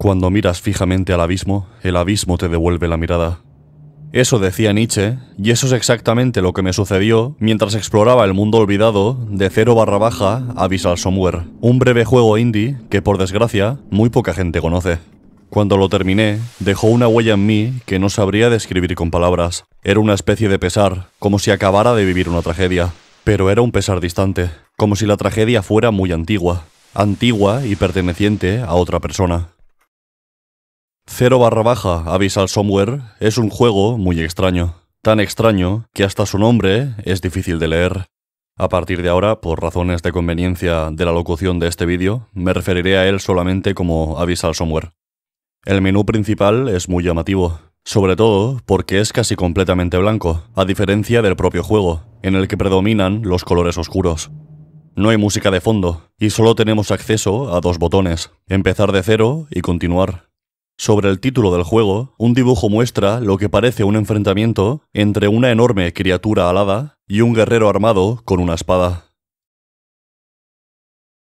Cuando miras fijamente al abismo, el abismo te devuelve la mirada. Eso decía Nietzsche, y eso es exactamente lo que me sucedió mientras exploraba el mundo olvidado de 0/Abyssal Somewhere, un breve juego indie que, por desgracia, muy poca gente conoce. Cuando lo terminé, dejó una huella en mí que no sabría describir con palabras. Era una especie de pesar, como si acabara de vivir una tragedia. Pero era un pesar distante, como si la tragedia fuera muy antigua y perteneciente a otra persona. 0/Abyssal Somewhere es un juego muy extraño, tan extraño que hasta su nombre es difícil de leer. A partir de ahora, por razones de conveniencia de la locución de este vídeo, me referiré a él solamente como Abyssal Somewhere. El menú principal es muy llamativo, sobre todo porque es casi completamente blanco, a diferencia del propio juego, en el que predominan los colores oscuros. No hay música de fondo, y solo tenemos acceso a 2 botones, empezar de cero y continuar. Sobre el título del juego, un dibujo muestra lo que parece un enfrentamiento entre una enorme criatura alada y un guerrero armado con una espada.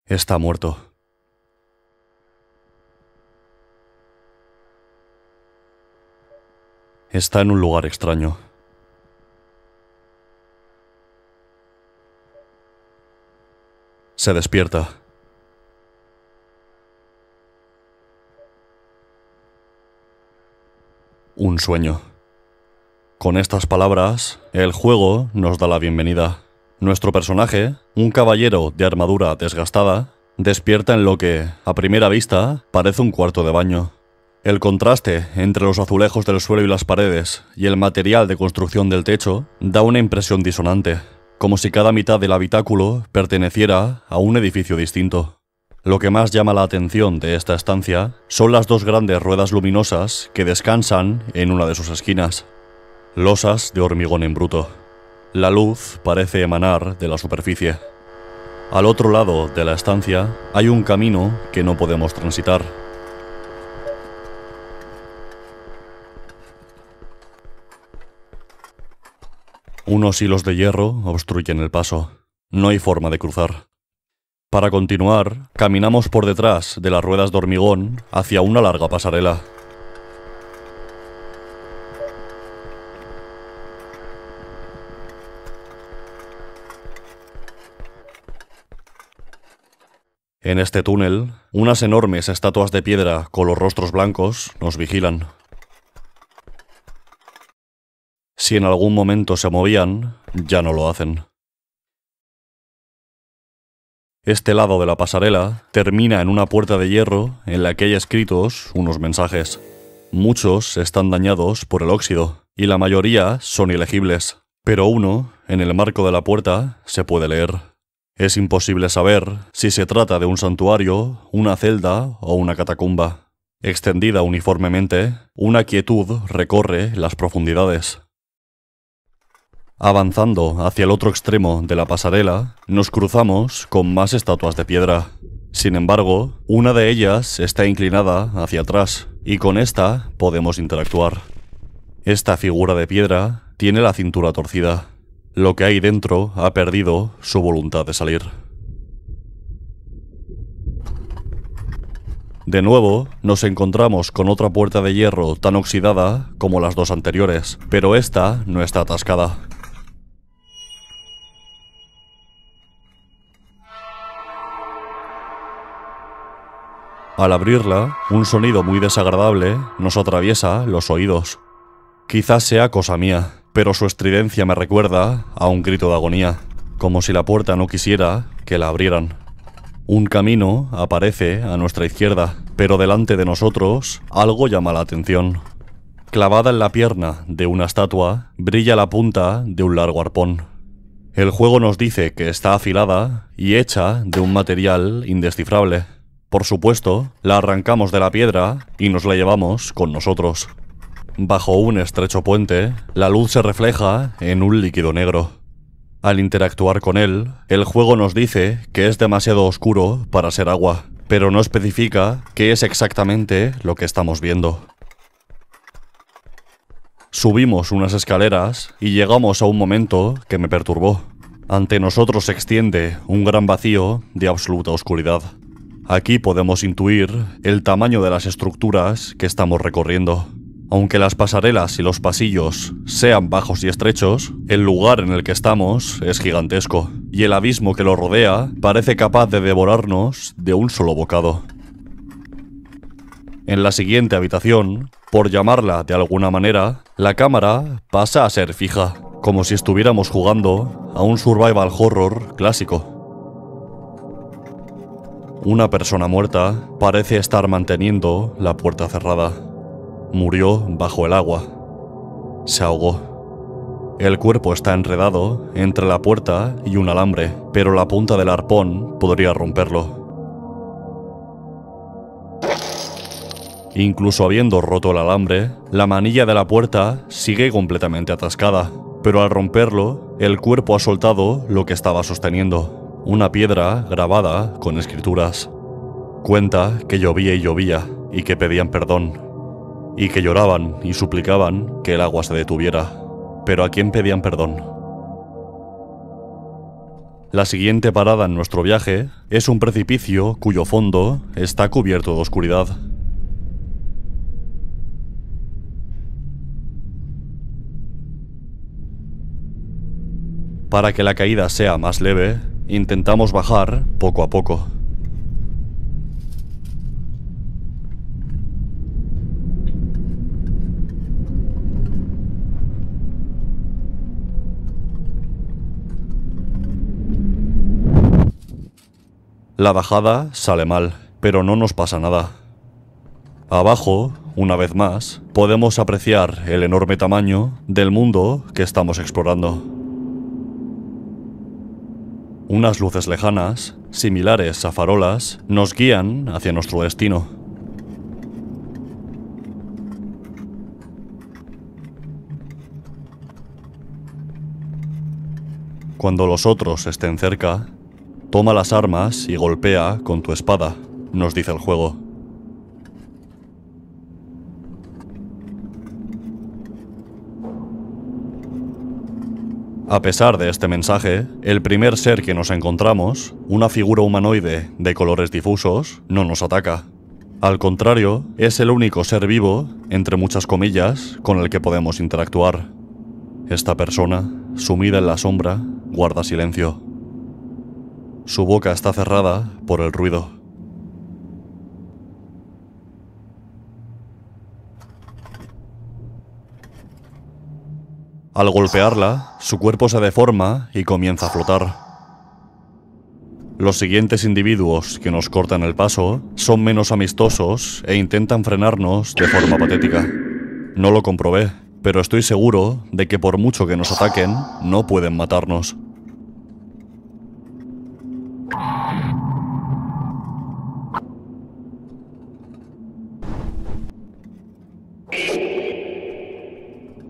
Está muerto. Está en un lugar extraño. Se despierta. Un sueño. Con estas palabras, el juego nos da la bienvenida. Nuestro personaje, un caballero de armadura desgastada, despierta en lo que, a primera vista, parece un cuarto de baño. El contraste entre los azulejos del suelo y las paredes y el material de construcción del techo da una impresión disonante, como si cada mitad del habitáculo perteneciera a un edificio distinto. Lo que más llama la atención de esta estancia son las 2 grandes ruedas luminosas que descansan en una de sus esquinas. Losas de hormigón en bruto. La luz parece emanar de la superficie. Al otro lado de la estancia hay un camino que no podemos transitar. Unos hilos de hierro obstruyen el paso. No hay forma de cruzar. Para continuar, caminamos por detrás de las ruedas de hormigón hacia una larga pasarela. En este túnel, unas enormes estatuas de piedra con los rostros blancos nos vigilan. Si en algún momento se movían, ya no lo hacen. Este lado de la pasarela termina en una puerta de hierro en la que hay escritos unos mensajes. Muchos están dañados por el óxido y la mayoría son ilegibles, pero uno, en el marco de la puerta, se puede leer. Es imposible saber si se trata de un santuario, una celda o una catacumba. Extendida uniformemente, una quietud recorre las profundidades. Avanzando hacia el otro extremo de la pasarela, nos cruzamos con más estatuas de piedra. Sin embargo, una de ellas está inclinada hacia atrás, y con esta podemos interactuar. Esta figura de piedra tiene la cintura torcida. Lo que hay dentro ha perdido su voluntad de salir. De nuevo, nos encontramos con otra puerta de hierro tan oxidada como las 2 anteriores, pero esta no está atascada. Al abrirla, un sonido muy desagradable nos atraviesa los oídos. Quizás sea cosa mía, pero su estridencia me recuerda a un grito de agonía, como si la puerta no quisiera que la abrieran. Un camino aparece a nuestra izquierda, pero delante de nosotros algo llama la atención. Clavada en la pierna de una estatua, brilla la punta de un largo arpón. El juego nos dice que está afilada y hecha de un material indescifrable. Por supuesto, la arrancamos de la piedra y nos la llevamos con nosotros. Bajo un estrecho puente, la luz se refleja en un líquido negro. Al interactuar con él, el juego nos dice que es demasiado oscuro para ser agua, pero no especifica qué es exactamente lo que estamos viendo. Subimos unas escaleras y llegamos a un momento que me perturbó. Ante nosotros se extiende un gran vacío de absoluta oscuridad. Aquí podemos intuir el tamaño de las estructuras que estamos recorriendo. Aunque las pasarelas y los pasillos sean bajos y estrechos, el lugar en el que estamos es gigantesco, y el abismo que lo rodea parece capaz de devorarnos de un solo bocado. En la siguiente habitación, por llamarla de alguna manera, la cámara pasa a ser fija, como si estuviéramos jugando a un survival horror clásico. Una persona muerta parece estar manteniendo la puerta cerrada. Murió bajo el agua. Se ahogó. El cuerpo está enredado entre la puerta y un alambre, pero la punta del arpón podría romperlo. Incluso habiendo roto el alambre, la manilla de la puerta sigue completamente atascada, pero al romperlo, el cuerpo ha soltado lo que estaba sosteniendo, una piedra grabada con escrituras. Cuenta que llovía y llovía, y que pedían perdón, y que lloraban y suplicaban que el agua se detuviera. Pero ¿a quién pedían perdón? La siguiente parada en nuestro viaje es un precipicio cuyo fondo está cubierto de oscuridad. Para que la caída sea más leve, intentamos bajar poco a poco. La bajada sale mal, pero no nos pasa nada. Abajo, una vez más, podemos apreciar el enorme tamaño del mundo que estamos explorando. Unas luces lejanas, similares a farolas, nos guían hacia nuestro destino. Cuando los otros estén cerca, toma las armas y golpea con tu espada, nos dice el juego. A pesar de este mensaje, el primer ser que nos encontramos, una figura humanoide de colores difusos, no nos ataca. Al contrario, es el único ser vivo, entre muchas comillas, con el que podemos interactuar. Esta persona, sumida en la sombra, guarda silencio. Su boca está cerrada por el ruido. Al golpearla, su cuerpo se deforma y comienza a flotar. Los siguientes individuos que nos cortan el paso son menos amistosos e intentan frenarnos de forma patética. No lo comprobé, pero estoy seguro de que por mucho que nos ataquen, no pueden matarnos.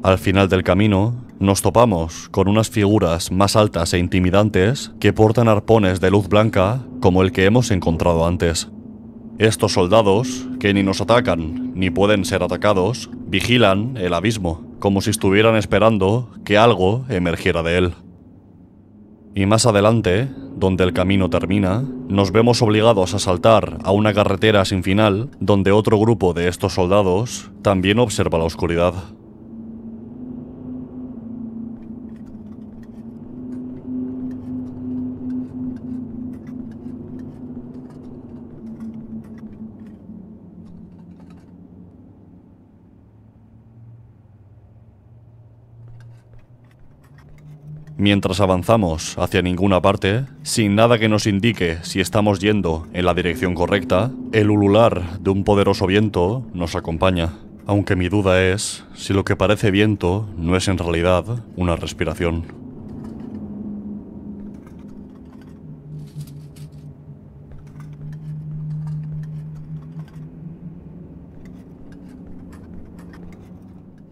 Al final del camino, nos topamos con unas figuras más altas e intimidantes que portan arpones de luz blanca como el que hemos encontrado antes. Estos soldados, que ni nos atacan ni pueden ser atacados, vigilan el abismo, como si estuvieran esperando que algo emergiera de él. Y más adelante, donde el camino termina, nos vemos obligados a saltar a una carretera sin final, donde otro grupo de estos soldados también observa la oscuridad. Mientras avanzamos hacia ninguna parte, sin nada que nos indique si estamos yendo en la dirección correcta, el ulular de un poderoso viento nos acompaña, aunque mi duda es si lo que parece viento no es en realidad una respiración.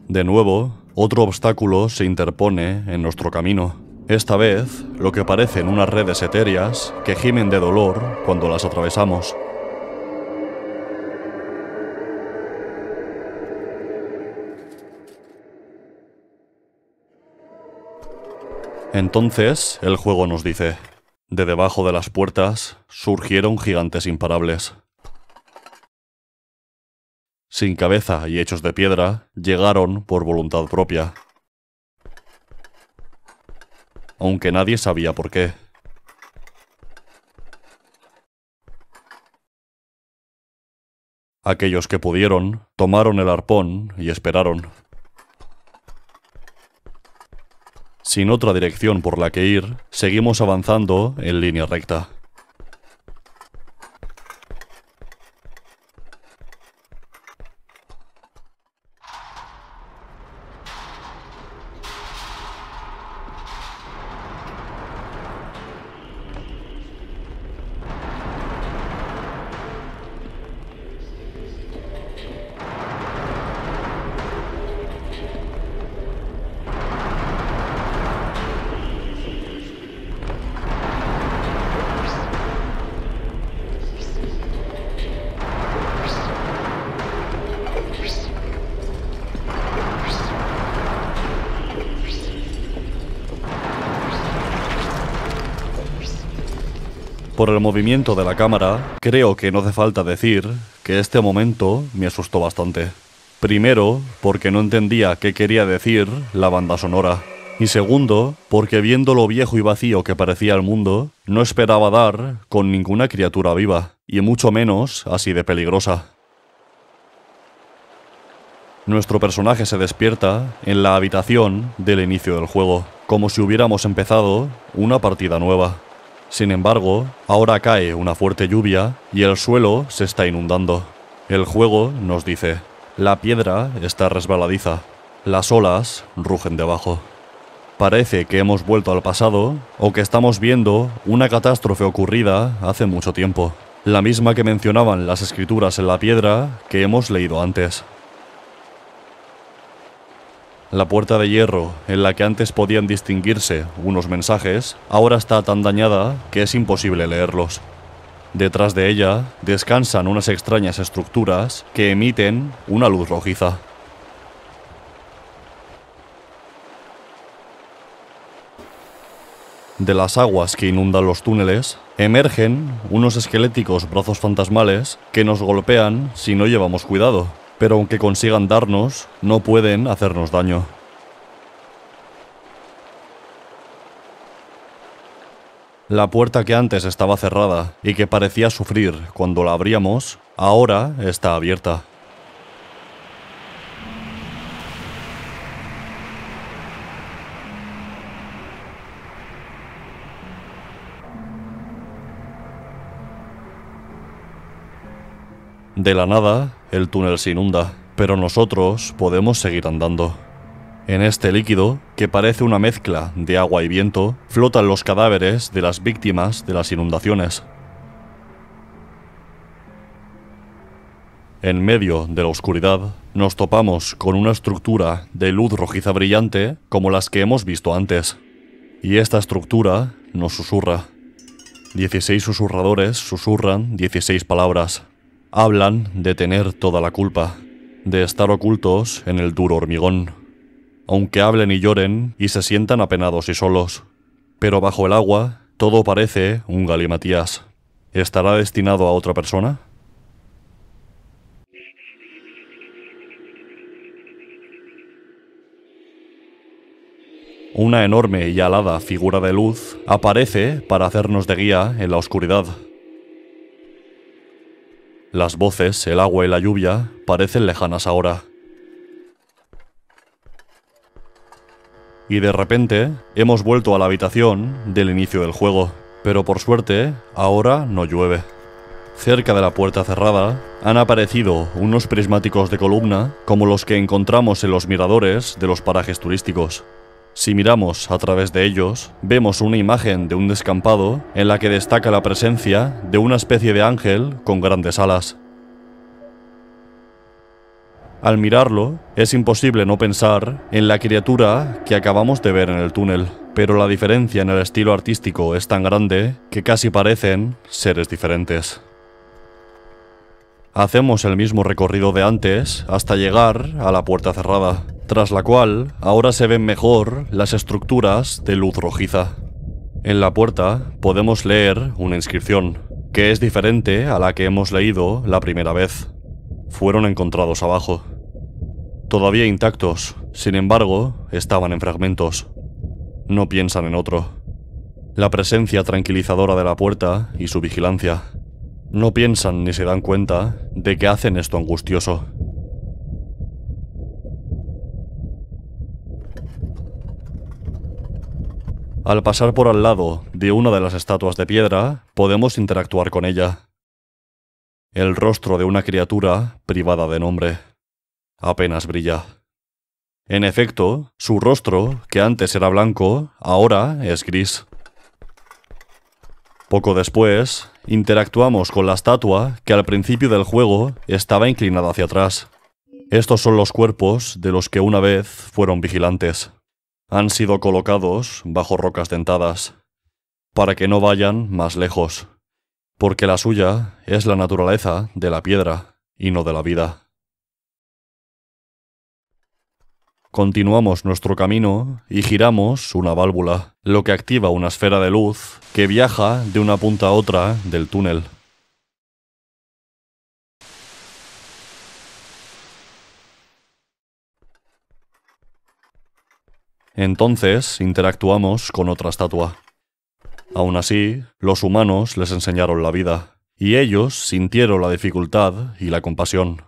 De nuevo, otro obstáculo se interpone en nuestro camino. Esta vez, lo que parecen unas redes etéreas que gimen de dolor cuando las atravesamos. Entonces, el juego nos dice: De debajo de las puertas surgieron gigantes imparables. Sin cabeza y hechos de piedra, llegaron por voluntad propia. Aunque nadie sabía por qué. Aquellos que pudieron, tomaron el arpón y esperaron. Sin otra dirección por la que ir, seguimos avanzando en línea recta. Por el movimiento de la cámara, creo que no hace falta decir que este momento me asustó bastante. Primero, porque no entendía qué quería decir la banda sonora. Y segundo, porque viendo lo viejo y vacío que parecía el mundo, no esperaba dar con ninguna criatura viva, y mucho menos así de peligrosa. Nuestro personaje se despierta en la habitación del inicio del juego, como si hubiéramos empezado una partida nueva. Sin embargo, ahora cae una fuerte lluvia y el suelo se está inundando. El juego nos dice: la piedra está resbaladiza, las olas rugen debajo. Parece que hemos vuelto al pasado o que estamos viendo una catástrofe ocurrida hace mucho tiempo, la misma que mencionaban las escrituras en la piedra que hemos leído antes. La puerta de hierro, en la que antes podían distinguirse unos mensajes, ahora está tan dañada que es imposible leerlos. Detrás de ella descansan unas extrañas estructuras que emiten una luz rojiza. De las aguas que inundan los túneles, emergen unos esqueléticos brazos fantasmales que nos golpean si no llevamos cuidado. Pero aunque consigan darnos, no pueden hacernos daño. La puerta que antes estaba cerrada y que parecía sufrir cuando la abríamos, ahora está abierta. De la nada, el túnel se inunda, pero nosotros podemos seguir andando. En este líquido, que parece una mezcla de agua y viento, flotan los cadáveres de las víctimas de las inundaciones. En medio de la oscuridad, nos topamos con una estructura de luz rojiza brillante como las que hemos visto antes. Y esta estructura nos susurra. 16 susurradores susurran 16 palabras. Hablan de tener toda la culpa, de estar ocultos en el duro hormigón. Aunque hablen y lloren y se sientan apenados y solos. Pero bajo el agua, todo parece un galimatías. ¿Estará destinado a otra persona? Una enorme y alada figura de luz aparece para hacernos de guía en la oscuridad. Las voces, el agua y la lluvia parecen lejanas ahora. Y de repente, hemos vuelto a la habitación del inicio del juego. Pero por suerte, ahora no llueve. Cerca de la puerta cerrada, han aparecido unos prismáticos de columna como los que encontramos en los miradores de los parajes turísticos. Si miramos a través de ellos, vemos una imagen de un descampado en la que destaca la presencia de una especie de ángel con grandes alas. Al mirarlo, es imposible no pensar en la criatura que acabamos de ver en el túnel, pero la diferencia en el estilo artístico es tan grande que casi parecen seres diferentes. Hacemos el mismo recorrido de antes hasta llegar a la puerta cerrada, tras la cual ahora se ven mejor las estructuras de luz rojiza. En la puerta podemos leer una inscripción, que es diferente a la que hemos leído la primera vez. Fueron encontrados abajo. Todavía intactos, sin embargo, estaban en fragmentos. No piensan en otro. La presencia tranquilizadora de la puerta y su vigilancia. No piensan ni se dan cuenta de que hacen esto angustioso. Al pasar por al lado de una de las estatuas de piedra, podemos interactuar con ella. El rostro de una criatura privada de nombre. Apenas brilla. En efecto, su rostro, que antes era blanco, ahora es gris. Poco después, interactuamos con la estatua que al principio del juego estaba inclinada hacia atrás. Estos son los cuerpos de los que una vez fueron vigilantes. Han sido colocados bajo rocas dentadas, para que no vayan más lejos, porque la suya es la naturaleza de la piedra y no de la vida. Continuamos nuestro camino y giramos una válvula, lo que activa una esfera de luz que viaja de una punta a otra del túnel. Entonces interactuamos con otra estatua. Aún así, los humanos les enseñaron la vida, y ellos sintieron la dificultad y la compasión.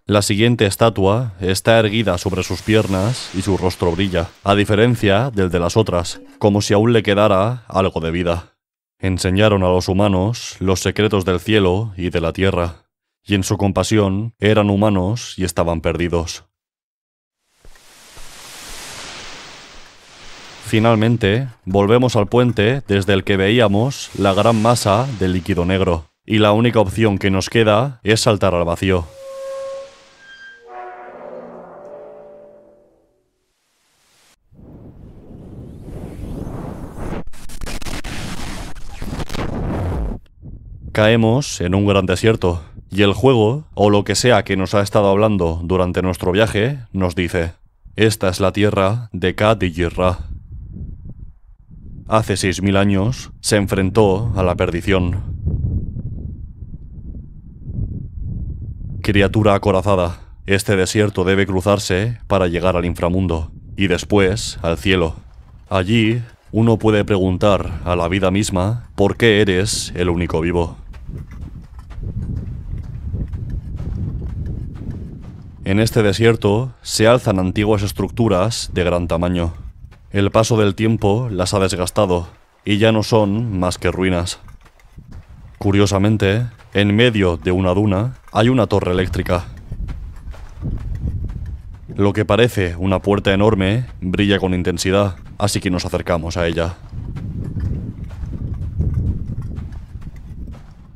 La siguiente estatua está erguida sobre sus piernas y su rostro brilla, a diferencia del de las otras, como si aún le quedara algo de vida. Enseñaron a los humanos los secretos del cielo y de la tierra, y en su compasión eran humanos y estaban perdidos. Finalmente, volvemos al puente desde el que veíamos la gran masa de líquido negro, y la única opción que nos queda es saltar al vacío. Caemos en un gran desierto, y el juego, o lo que sea que nos ha estado hablando durante nuestro viaje, nos dice: esta es la tierra de Ka-Di-Yir-Ra. Hace 6000 años se enfrentó a la perdición. Criatura acorazada, este desierto debe cruzarse para llegar al inframundo, y después al cielo. Allí, uno puede preguntar a la vida misma por qué eres el único vivo. En este desierto se alzan antiguas estructuras de gran tamaño. El paso del tiempo las ha desgastado y ya no son más que ruinas. Curiosamente, en medio de una duna hay una torre eléctrica. Lo que parece una puerta enorme brilla con intensidad, así que nos acercamos a ella.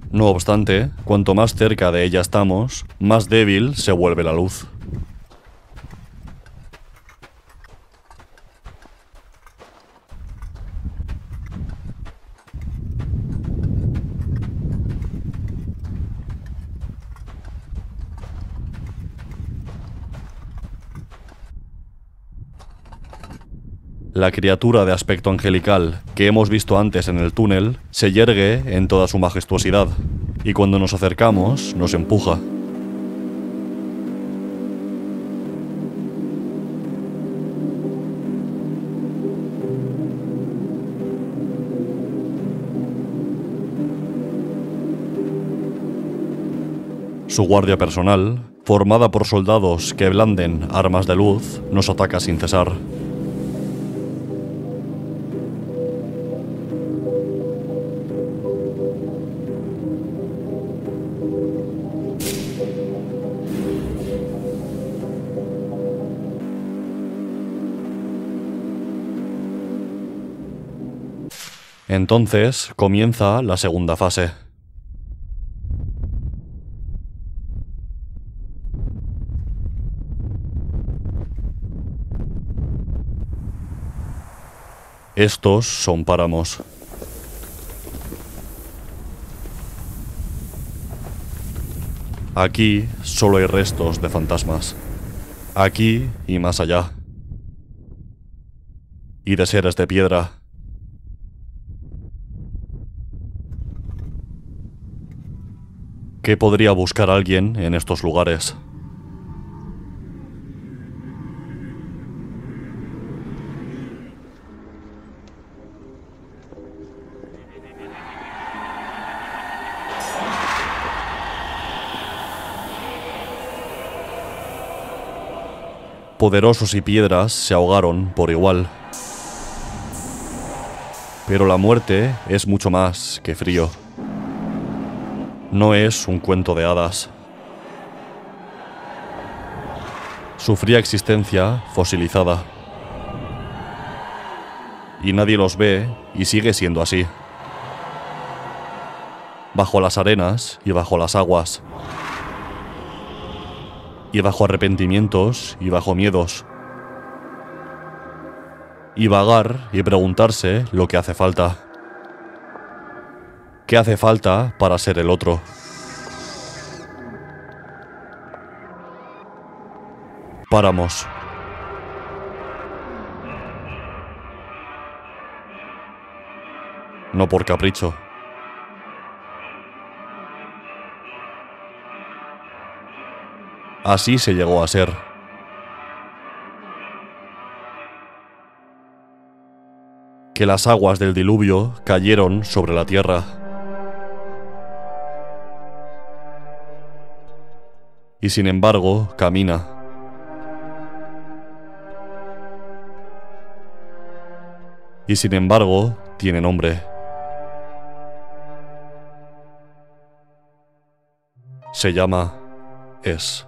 No obstante, cuanto más cerca de ella estamos, más débil se vuelve la luz. La criatura de aspecto angelical que hemos visto antes en el túnel se yergue en toda su majestuosidad, y cuando nos acercamos nos empuja. Su guardia personal, formada por soldados que blanden armas de luz, nos ataca sin cesar. Entonces comienza la segunda fase. Estos son páramos. Aquí solo hay restos de fantasmas. Aquí y más allá. Y de seres de piedra, ¿Qué podría buscar alguien en estos lugares? Poderosos y piedras se ahogaron por igual. Pero la muerte es mucho más que frío. No es un cuento de hadas. Su fría existencia fosilizada. Y nadie los ve y sigue siendo así. Bajo las arenas y bajo las aguas. Y bajo arrepentimientos y bajo miedos. Y vagar y preguntarse lo que hace falta. ¿Qué hace falta para ser el otro? Páramos. No por capricho. Así se llegó a ser. Que las aguas del diluvio cayeron sobre la tierra. Y sin embargo, camina. Y sin embargo, tiene nombre. Se llama Es.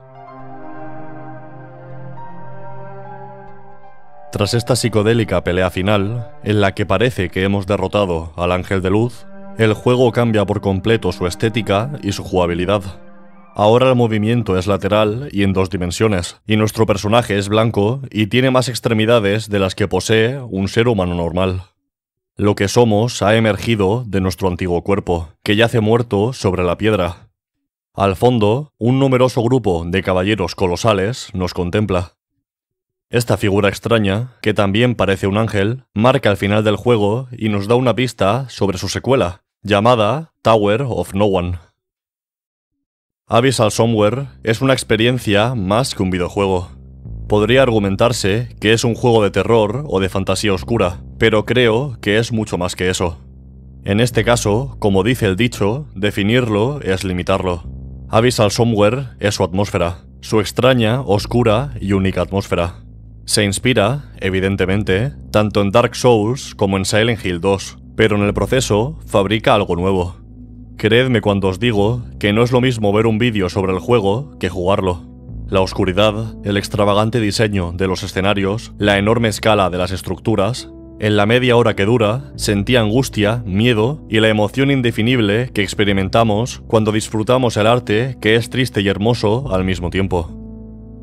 Tras esta psicodélica pelea final, en la que parece que hemos derrotado al ángel de luz, el juego cambia por completo su estética y su jugabilidad. Ahora el movimiento es lateral y en 2 dimensiones, y nuestro personaje es blanco y tiene más extremidades de las que posee un ser humano normal. Lo que somos ha emergido de nuestro antiguo cuerpo, que yace muerto sobre la piedra. Al fondo, un numeroso grupo de caballeros colosales nos contempla. Esta figura extraña, que también parece un ángel, marca el final del juego y nos da una pista sobre su secuela, llamada Tower of No One. Abyssal Somewhere es una experiencia más que un videojuego. Podría argumentarse que es un juego de terror o de fantasía oscura, pero creo que es mucho más que eso. En este caso, como dice el dicho, definirlo es limitarlo. Abyssal Somewhere es su atmósfera, su extraña, oscura y única atmósfera. Se inspira, evidentemente, tanto en Dark Souls como en Silent Hill 2, pero en el proceso fabrica algo nuevo. Creedme cuando os digo que no es lo mismo ver un vídeo sobre el juego que jugarlo. La oscuridad, el extravagante diseño de los escenarios, la enorme escala de las estructuras. En la media hora que dura, sentí angustia, miedo y la emoción indefinible que experimentamos cuando disfrutamos el arte que es triste y hermoso al mismo tiempo.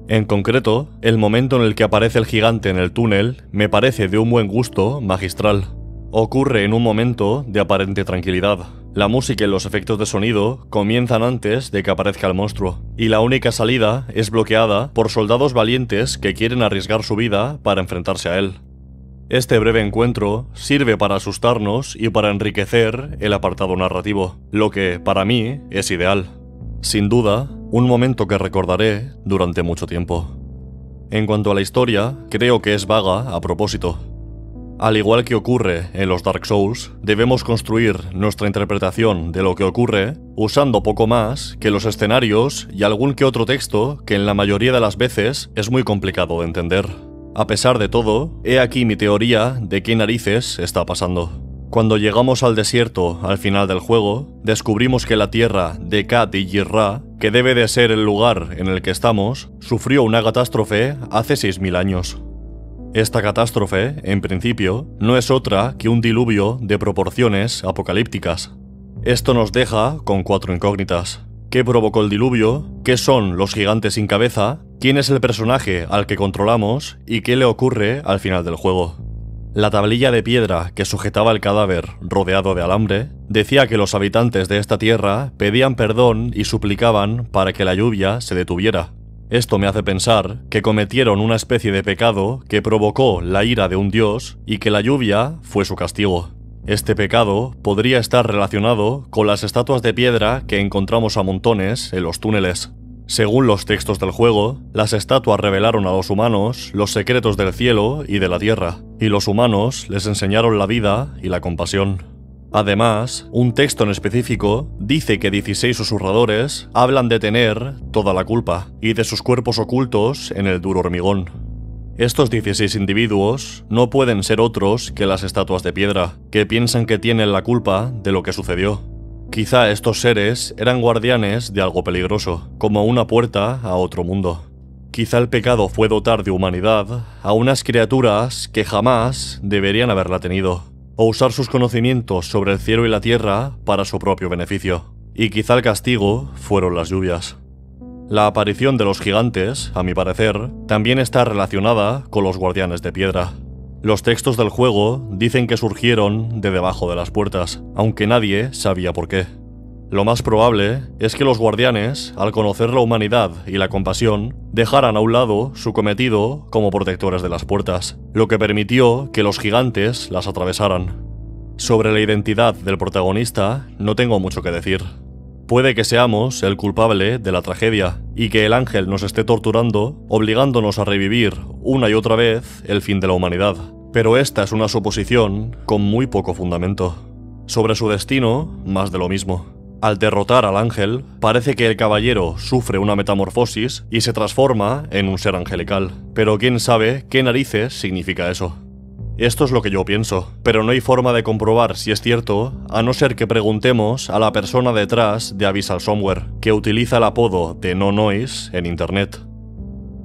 En concreto, el momento en el que aparece el gigante en el túnel me parece de un buen gusto magistral. Ocurre en un momento de aparente tranquilidad. La música y los efectos de sonido comienzan antes de que aparezca el monstruo, y la única salida es bloqueada por soldados valientes que quieren arriesgar su vida para enfrentarse a él. Este breve encuentro sirve para asustarnos y para enriquecer el apartado narrativo, lo que, para mí, es ideal. Sin duda, un momento que recordaré durante mucho tiempo. En cuanto a la historia, creo que es vaga a propósito. Al igual que ocurre en los Dark Souls, debemos construir nuestra interpretación de lo que ocurre usando poco más que los escenarios y algún que otro texto que en la mayoría de las veces es muy complicado de entender. A pesar de todo, he aquí mi teoría de qué narices está pasando. Cuando llegamos al desierto al final del juego, descubrimos que la tierra de Kat y Jirra, que debe de ser el lugar en el que estamos, sufrió una catástrofe hace 6000 años. Esta catástrofe, en principio, no es otra que un diluvio de proporciones apocalípticas. Esto nos deja con 4 incógnitas. ¿Qué provocó el diluvio? ¿Qué son los gigantes sin cabeza? ¿Quién es el personaje al que controlamos? ¿Y qué le ocurre al final del juego? La tablilla de piedra que sujetaba el cadáver, rodeado de alambre, decía que los habitantes de esta tierra pedían perdón y suplicaban para que la lluvia se detuviera. Esto me hace pensar que cometieron una especie de pecado que provocó la ira de un dios y que la lluvia fue su castigo. Este pecado podría estar relacionado con las estatuas de piedra que encontramos a montones en los túneles. Según los textos del juego, las estatuas revelaron a los humanos los secretos del cielo y de la tierra, y los humanos les enseñaron la vida y la compasión. Además, un texto en específico dice que 16 susurradores hablan de tener toda la culpa y de sus cuerpos ocultos en el duro hormigón. Estos 16 individuos no pueden ser otros que las estatuas de piedra, que piensan que tienen la culpa de lo que sucedió. Quizá estos seres eran guardianes de algo peligroso, como una puerta a otro mundo. Quizá el pecado fue dotar de humanidad a unas criaturas que jamás deberían haberla tenido, o usar sus conocimientos sobre el cielo y la tierra para su propio beneficio. Y quizá el castigo fueron las lluvias. La aparición de los gigantes, a mi parecer, también está relacionada con los guardianes de piedra. Los textos del juego dicen que surgieron de debajo de las puertas, aunque nadie sabía por qué. Lo más probable es que los guardianes, al conocer la humanidad y la compasión, dejaran a un lado su cometido como protectores de las puertas, lo que permitió que los gigantes las atravesaran. Sobre la identidad del protagonista no tengo mucho que decir. Puede que seamos el culpable de la tragedia y que el ángel nos esté torturando, obligándonos a revivir una y otra vez el fin de la humanidad. Pero esta es una suposición con muy poco fundamento. Sobre su destino, más de lo mismo. Al derrotar al ángel, parece que el caballero sufre una metamorfosis y se transforma en un ser angelical. Pero quién sabe qué narices significa eso. Esto es lo que yo pienso, pero no hay forma de comprobar si es cierto, a no ser que preguntemos a la persona detrás de Abyssal Somewhere, que utiliza el apodo de No Noise en internet.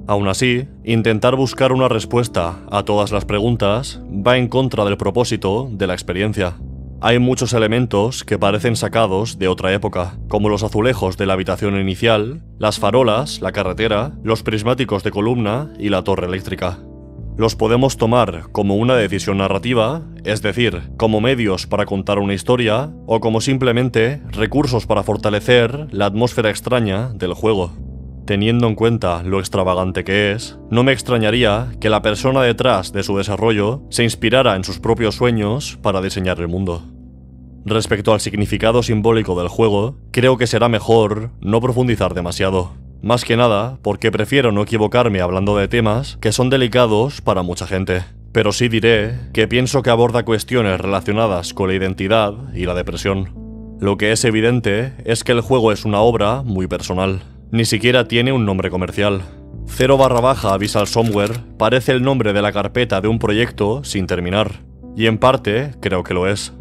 Aún así, intentar buscar una respuesta a todas las preguntas va en contra del propósito de la experiencia. Hay muchos elementos que parecen sacados de otra época, como los azulejos de la habitación inicial, las farolas, la carretera, los prismáticos de columna y la torre eléctrica. Los podemos tomar como una decisión narrativa, es decir, como medios para contar una historia, o como simplemente recursos para fortalecer la atmósfera extraña del juego. Teniendo en cuenta lo extravagante que es, no me extrañaría que la persona detrás de su desarrollo se inspirara en sus propios sueños para diseñar el mundo. Respecto al significado simbólico del juego, creo que será mejor no profundizar demasiado. Más que nada porque prefiero no equivocarme hablando de temas que son delicados para mucha gente. Pero sí diré que pienso que aborda cuestiones relacionadas con la identidad y la depresión. Lo que es evidente es que el juego es una obra muy personal. Ni siquiera tiene un nombre comercial. 0/Abyssal Somewhere parece el nombre de la carpeta de un proyecto sin terminar. Y en parte creo que lo es.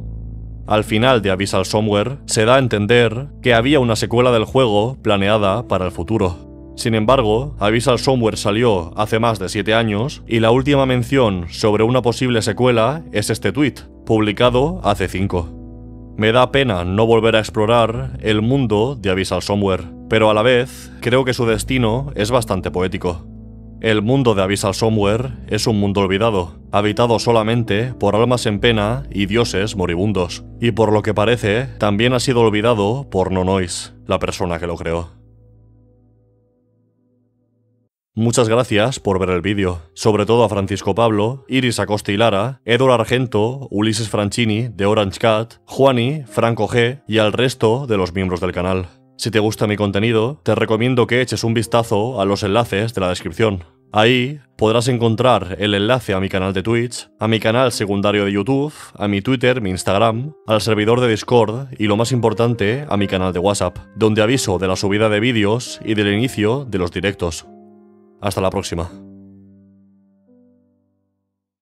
Al final de Abyssal Somewhere se da a entender que había una secuela del juego planeada para el futuro. Sin embargo, Abyssal Somewhere salió hace más de 7 años y la última mención sobre una posible secuela es este tweet, publicado hace 5. Me da pena no volver a explorar el mundo de Abyssal Somewhere, pero a la vez creo que su destino es bastante poético. El mundo de Abyssal Somewhere es un mundo olvidado, habitado solamente por almas en pena y dioses moribundos, y por lo que parece, también ha sido olvidado por No Noise, la persona que lo creó. Muchas gracias por ver el vídeo, sobre todo a Francisco Pablo, Iris Acosta y Lara, Edward Argento, Ulises Franchini, de Orange Cat, Juani, Franco G y al resto de los miembros del canal. Si te gusta mi contenido, te recomiendo que eches un vistazo a los enlaces de la descripción. Ahí podrás encontrar el enlace a mi canal de Twitch, a mi canal secundario de YouTube, a mi Twitter, mi Instagram, al servidor de Discord y lo más importante, a mi canal de WhatsApp, donde aviso de la subida de vídeos y del inicio de los directos. Hasta la próxima.